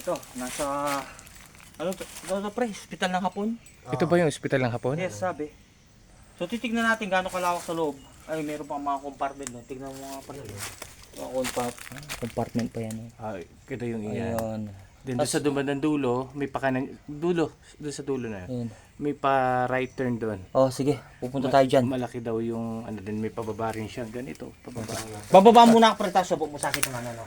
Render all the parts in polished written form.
Ito, nasa... Ano to? Ito pre, hospital ng Hapon. Ito ba yung ospital ng hapon? Yes, sabi. So titignan natin gaano kalawak sa loob. Ay, meron pang mga compartment. No? Tignan mo nga pala. Compartment pa yan. Eh. Ah, ito yung iyan. Ayun. Then doon sa duman ng dulo, may pa kanang dulo, doon sa dulo na Ayun. yun. May pa right turn doon. Oh, sige. Pupunta tayo dyan. Malaki daw yung ano din, may pababa rin siya. Ganito, pababa. Bababa muna ako pre, tapos sabok mo sa akin ng ano.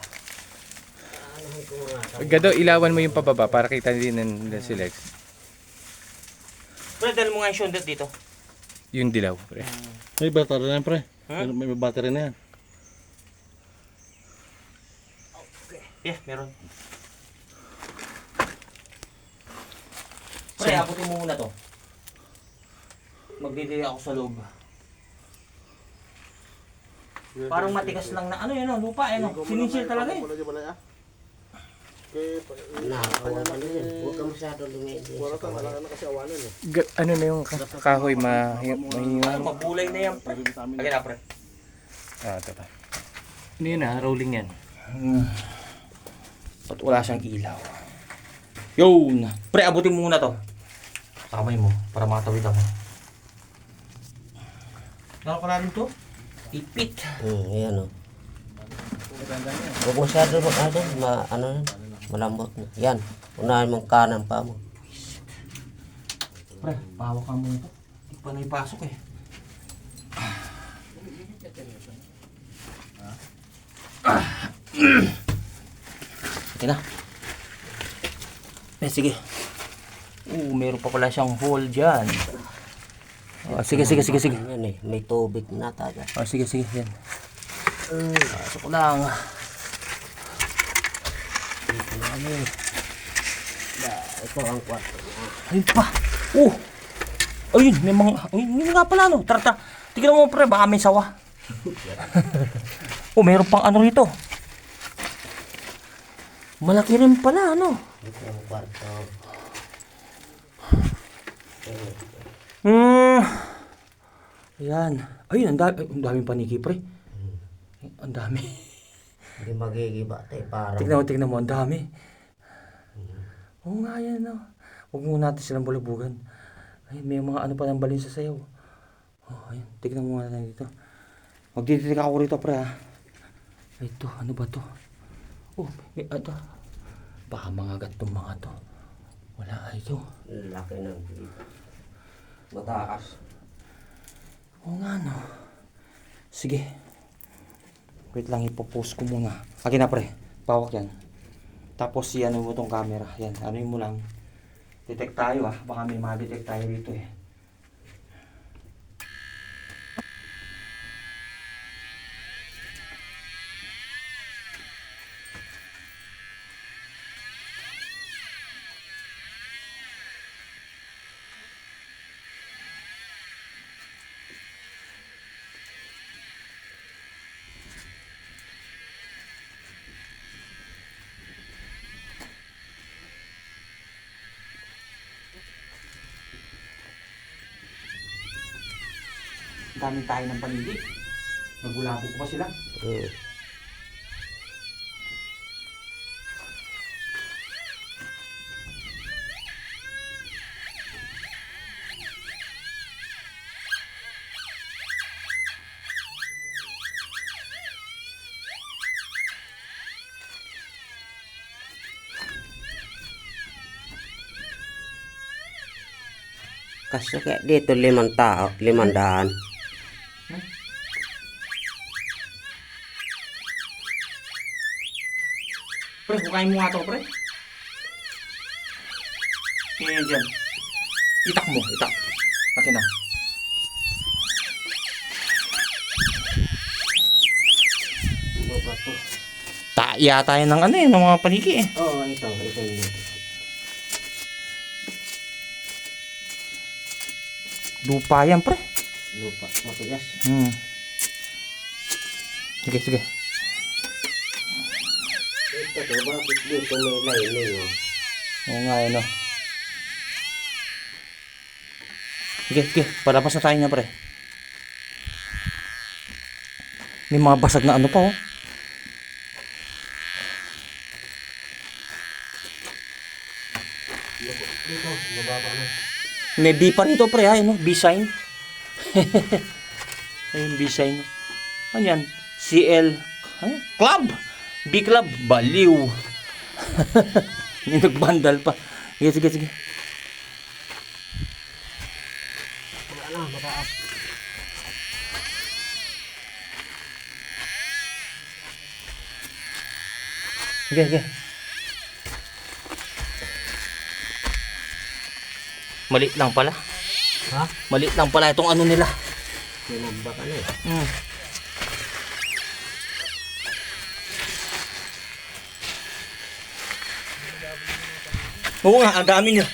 Gado, ilawan mo yung pababa para kita din ng si Lex. Pre, dahil mo nga yung shoulder dito. Yung dilaw, pre. May battery na yan, pre. Huh? May battery na yan. Okay. Yeah, meron. Pre, abutin mo muna to. Magdidiri ako sa loob. Parang matigas lang na ano yun, lupa eh, no? Sininsil talaga eh. Huwag ka masyado lumiit. Ano na yung kahoy Ano, mabulay na yan, pre. Lagyan na, pre. Ah, ito pa. Ano yun rolling yan. Ba't wala siyang ilaw? Yun! Pre, abutin mo muna to. Sa kamay mo, para makatawid ako. Gano'n ka natin to? Ipit. Ayan o. Huwag masyado malambot na. Yan. Unahin mong kanan pa mo. Pre, pahawak ka muna to. Hindi pa na ipasok eh. Okay na. Sige. Meron pa pala siyang hole dyan. Sige. Yan eh. May tubig na tayo. Sige. Yan. Pasok ko lang. Ito ang kwarto. Ayun pa. Ayun, may mga... Ayun, may nga pala no. Tara. Tignan mo pre, baka may sawa. Meron pang ano rito. Malaki rin pala, ano. Ito ang kwarto. Ayan. Ayun, ang daming paniki pre. Ang dami. Hindi magigiba tayo. Parang Tignan mo, ang dami. Oo nga yan, no. Huwag muna natin silang bulabugan. Ay, may mga ano pa ng balin sa sayaw. Ayan. Tignan mo nga natin dito. Magdidirik ako rito, pre, ha. Ay, ito. Ano ba to? May ito. Baka mangagat tong mga to. Wala, ito. laki ng dito. Mataas. Oo nga, no. Sige. Wait lang, ipopost ko muna. Akin na, pre. Pawak yan. Tapos, ano mo tong camera. Yan, ano mo lang. Detect tayo, ha. Baka may ma-detect tayo dito, eh. Daming tayo ng paligid. Nagulabog pa sila. Kasi kayak dito 5 tao, 500. Pre, bukain mo nga to, pre. Tingnan dyan. Itak mo, itak. Akin na. Baba to. Yata yan ng ano eh, ng mga paniki eh. Oh, ito yun. Lupa yan, pre. Lupa, matigas. Sige. Ito, bakit dito may lining oh? Oo nga, ano. Sige. Palabas na tayo na, pre. May mga basag na ano pa, oh. Dito, mababa na. May B pa rito pre ha, no? B sign. Ayun, B sign. Ano yan? CL. Ay, club! B club. Baliw. May nagbandal pa. Sige, sige, sige. Wala na, mataas. Sige, sige. Maliit lang pala. Ha? Maliit lang pala itong ano nila. Sinamba ka na eh. Hmm. Oo nga, ang dami nyo.